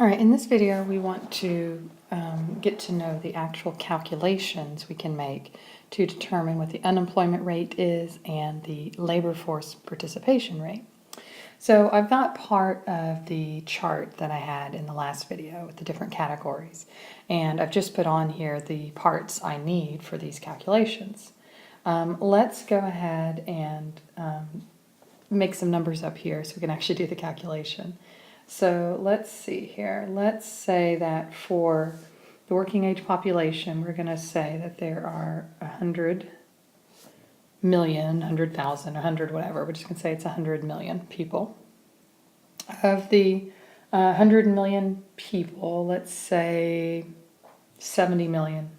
All right, in this video we want to get to know the actual calculations we can make to determine what the unemployment rate is and the labor force participation rate. So I've got part of the chart that I had in the last video with the different categories, and I've just put on here the parts I need for these calculations. Let's go ahead and make some numbers up here so we can actually do the calculation. So let's see here. Let's say that for the working age population, we're going to say that there are 100 million, 100,000, 100 whatever. We're just going to say it's 100 million people. Of the 100 million people, let's say 70 million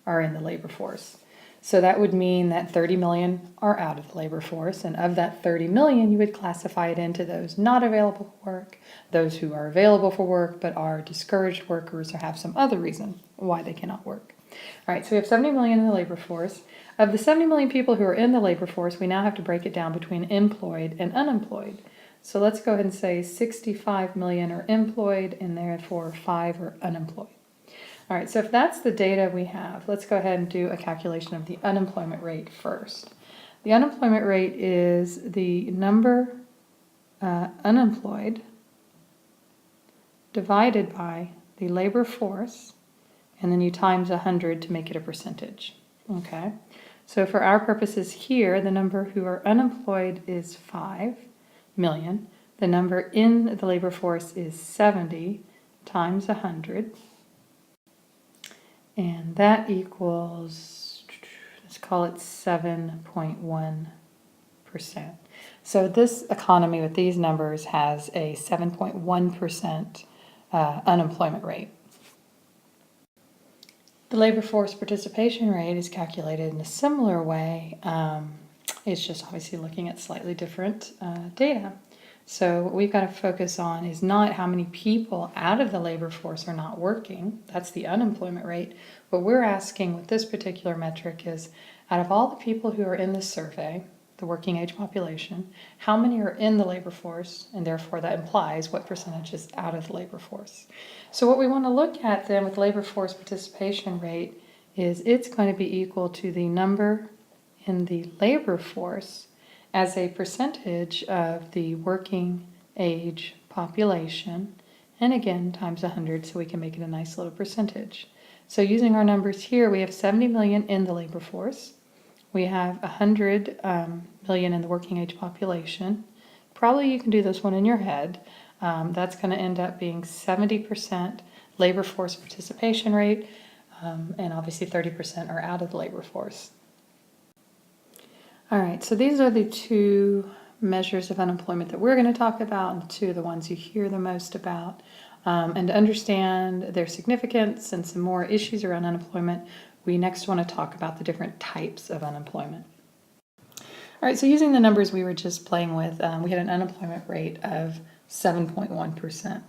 are in the labor force. So that would mean that 30 million are out of the labor force, and of that 30 million, you would classify it into those not available for work, those who are available for work but are discouraged workers or have some other reason why they cannot work. All right, so we have 70 million in the labor force. Of the 70 million people who are in the labor force, we now have to break it down between employed and unemployed. So let's go ahead and say 65 million are employed and therefore 5 are unemployed. All right, so if that's the data we have, let's go ahead and do a calculation of the unemployment rate first. The unemployment rate is the number unemployed divided by the labor force, and then you times 100 to make it a percentage. Okay, so for our purposes here, the number who are unemployed is 5 million. The number in the labor force is 70 times 100. And that equals, let's call it 7.1%. So this economy with these numbers has a 7.1% unemployment rate. The labor force participation rate is calculated in a similar way. It's just obviously looking at slightly different data. So what we've got to focus on is not how many people out of the labor force are not working. That's the unemployment rate. What we're asking with this particular metric is, out of all the people who are in this survey, the working age population, how many are in the labor force, and therefore that implies what percentage is out of the labor force. So what we want to look at then with labor force participation rate is it's going to be equal to the number in the labor force as a percentage of the working age population, and again times 100 so we can make it a nice little percentage. So using our numbers here, we have 70 million in the labor force. We have 100 million in the working age population. Probably you can do this one in your head. That's going to end up being 70% labor force participation rate, and obviously 30% are out of the labor force. All right, so these are the two measures of unemployment that we're going to talk about, and two of the ones you hear the most about. And to understand their significance and some more issues around unemployment, we next want to talk about the different types of unemployment. All right, so using the numbers we were just playing with, we had an unemployment rate of 7.1%.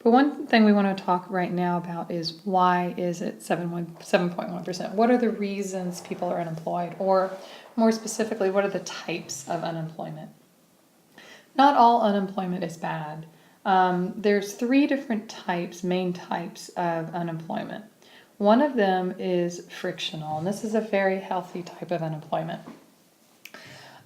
But one thing we want to talk right now about is, why is it 7.1%? What are the reasons people are unemployed? Or more specifically, what are the types of unemployment? Not all unemployment is bad. There's 3 different types, main types of unemployment. One of them is frictional, and this is a very healthy type of unemployment.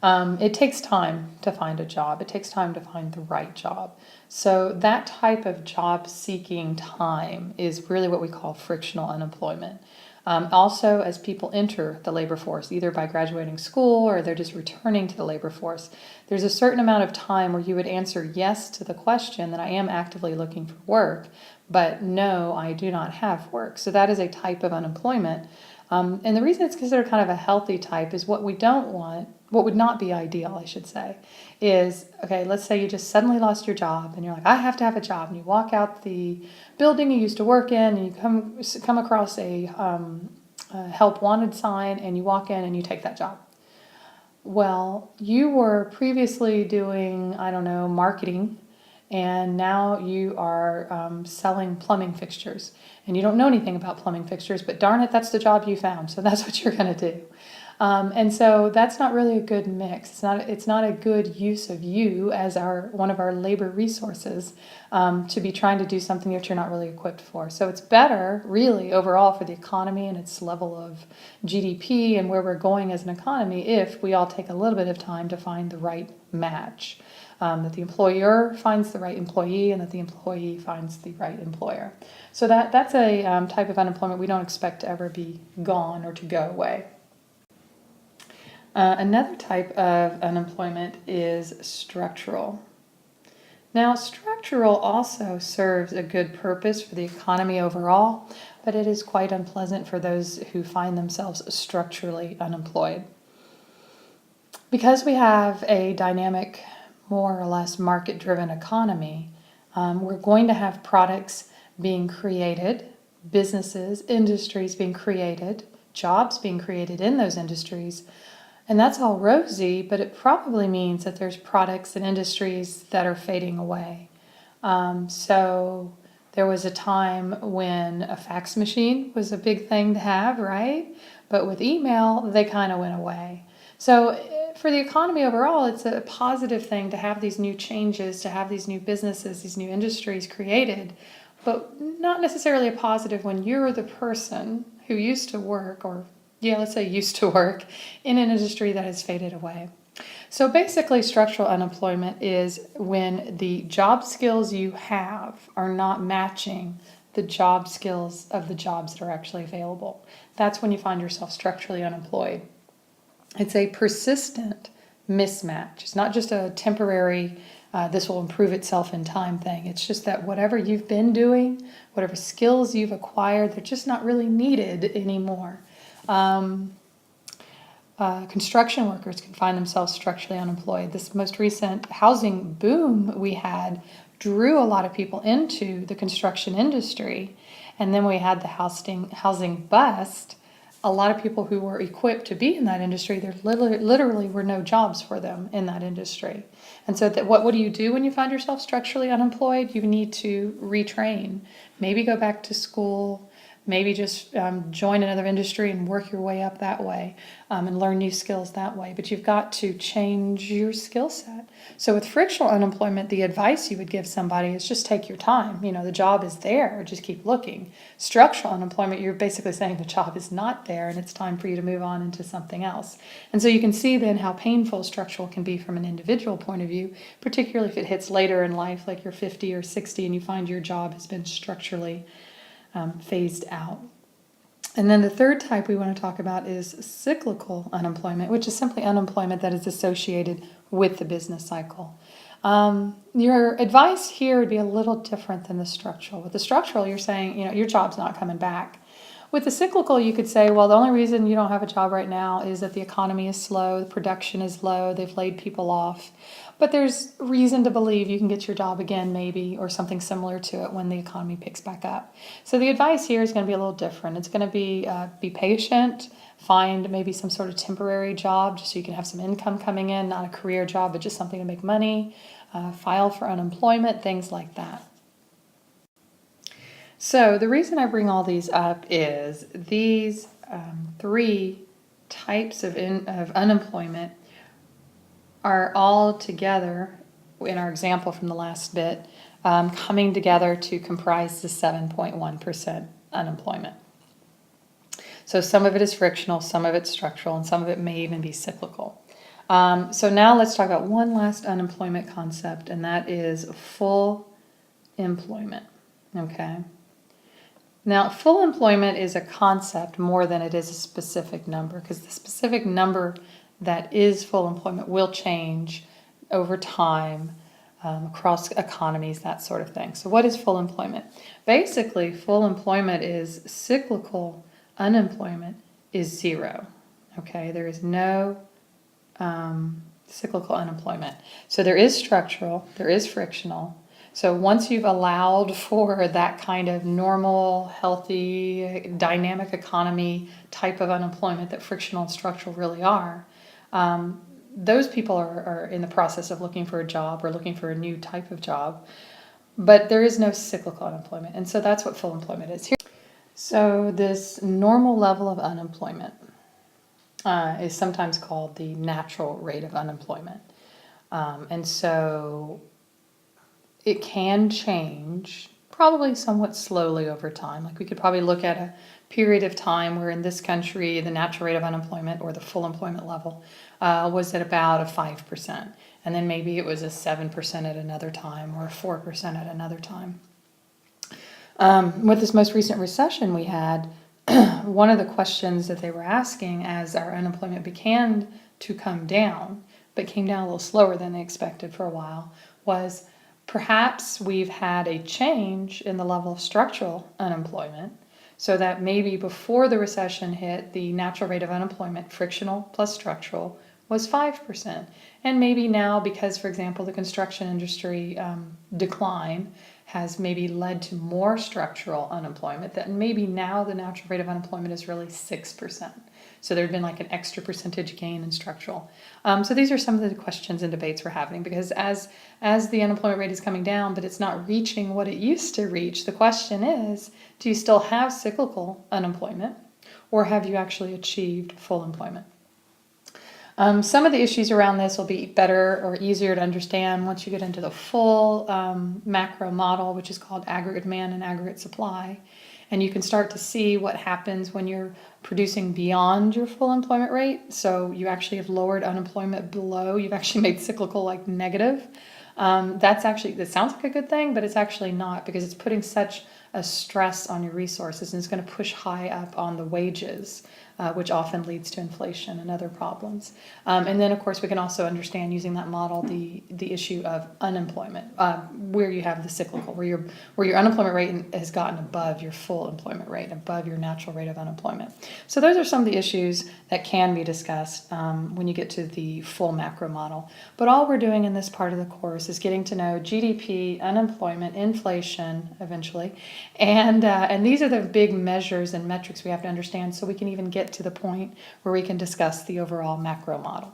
It takes time to find a job. It takes time to find the right job. So that type of job seeking time is really what we call frictional unemployment. Also, as people enter the labor force, either by graduating school or they're just returning to the labor force, there's a certain amount of time where you would answer yes to the question that I am actively looking for work, but no, I do not have work. So that is a type of unemployment. And the reason it's considered kind of a healthy type is what we don't want, what would not be ideal, I should say, is, okay, let's say you just suddenly lost your job and you're like, I have to have a job. And you walk out the building you used to work in and you come across a help wanted sign and you walk in and you take that job. Well, you were previously doing, I don't know, marketing, and now you are selling plumbing fixtures. And you don't know anything about plumbing fixtures, but darn it, that's the job you found, so that's what you're going to do. And so that's not really a good mix. It's not a good use of you as one of our labor resources to be trying to do something that you're not really equipped for. So it's better, really, overall for the economy and its level of GDP and where we're going as an economy if we all take a little bit of time to find the right match. That the employer finds the right employee and that the employee finds the right employer. So that's a type of unemployment we don't expect to ever be gone or to go away. Another type of unemployment is structural. Now, structural also serves a good purpose for the economy overall, but it is quite unpleasant for those who find themselves structurally unemployed. Because we have a dynamic, more or less market-driven economy, we're going to have products being created, businesses, industries being created, jobs being created in those industries, and that's all rosy, but it probably means that there's products and industries that are fading away. So there was a time when a fax machine was a big thing to have, right? But with email, they kind of went away. So for the economy overall, it's a positive thing to have these new changes, to have these new businesses, these new industries created, but not necessarily a positive when you're the person who used to work, or let's say used to work, in an industry that has faded away. So basically, structural unemployment is when the job skills you have are not matching the job skills of the jobs that are actually available. That's when you find yourself structurally unemployed. It's a persistent mismatch. It's not just a temporary, this will improve itself in time thing. It's just that whatever you've been doing, whatever skills you've acquired, they're just not really needed anymore. Construction workers can find themselves structurally unemployed. This most recent housing boom we had drew a lot of people into the construction industry, and then we had the housing bust. A lot of people who were equipped to be in that industry, there literally were no jobs for them in that industry. And so what do you do when you find yourself structurally unemployed? You need to retrain, maybe go back to school, maybe just join another industry and work your way up that way, and learn new skills that way. But you've got to change your skill set. So with frictional unemployment, the advice you would give somebody is just take your time. The job is there, just keep looking. Structural unemployment, you're basically saying the job is not there and it's time for you to move on into something else. And so you can see then how painful structural can be from an individual point of view, particularly if it hits later in life, like you're 50 or 60 and you find your job has been structurally phased out. And then the third type we want to talk about is cyclical unemployment, which is simply unemployment that is associated with the business cycle. Your advice here would be a little different than the structural. With the structural, you're saying, your job's not coming back. With the cyclical, you could say, well, the only reason you don't have a job right now is that the economy is slow, the production is low, they've laid people off. But there's reason to believe you can get your job again, maybe, or something similar to it when the economy picks back up. So the advice here is going to be a little different. It's going to be patient, find maybe some sort of temporary job just so you can have some income coming in, not a career job, but just something to make money, file for unemployment, things like that. So the reason I bring all these up is these three types of unemployment are all together, in our example from the last bit, coming together to comprise the 7.1% unemployment. So some of it is frictional, some of it's structural, and some of it may even be cyclical. So now let's talk about one last unemployment concept, and that is full employment. Okay. Now, full employment is a concept more than it is a specific number, because the specific number that is full employment will change over time across economies, that sort of thing. So what is full employment? Basically, full employment is cyclical unemployment is zero. Okay, there is no cyclical unemployment. So there is structural, there is frictional. So once you've allowed for that kind of normal, healthy, dynamic economy type of unemployment that frictional and structural really are, those people are in the process of looking for a job or looking for a new type of job. But there is no cyclical unemployment. And so that's what full employment is here. So this normal level of unemployment is sometimes called the natural rate of unemployment. And so it can change probably somewhat slowly over time. Like we could probably look at a period of time where in this country the natural rate of unemployment or the full employment level was at about a 5%. And then maybe it was a 7% at another time or a 4% at another time. With this most recent recession we had, one of the questions that they were asking as our unemployment began to come down, but came down a little slower than they expected for a while, was perhaps we've had a change in the level of structural unemployment, so that maybe before the recession hit, the natural rate of unemployment, frictional plus structural, was 5%. And maybe now, because, for example, the construction industry decline has maybe led to more structural unemployment, that maybe now the natural rate of unemployment is really 6%. So there'd been like an extra percentage gain in structural. So these are some of the questions and debates we're having, because as the unemployment rate is coming down, but it's not reaching what it used to reach, the question is, do you still have cyclical unemployment, or have you actually achieved full employment? Some of the issues around this will be better or easier to understand once you get into the full macro model, which is called aggregate demand and aggregate supply. And you can start to see what happens when you're producing beyond your full employment rate. So you actually have lowered unemployment below. You've actually made cyclical like negative. That sounds like a good thing, but it's actually not, because it's putting such a stress on your resources, and it's going to push high up on the wages, which often leads to inflation and other problems. And then, of course, we can also understand using that model the issue of unemployment, where you have the cyclical, where your unemployment rate has gotten above your full employment rate, above your natural rate of unemployment. So those are some of the issues that can be discussed when you get to the full macro model. But all we're doing in this part of the course is getting to know GDP, unemployment, inflation, eventually, and these are the big measures and metrics we have to understand, so we can even get to the point where we can discuss the overall macro model.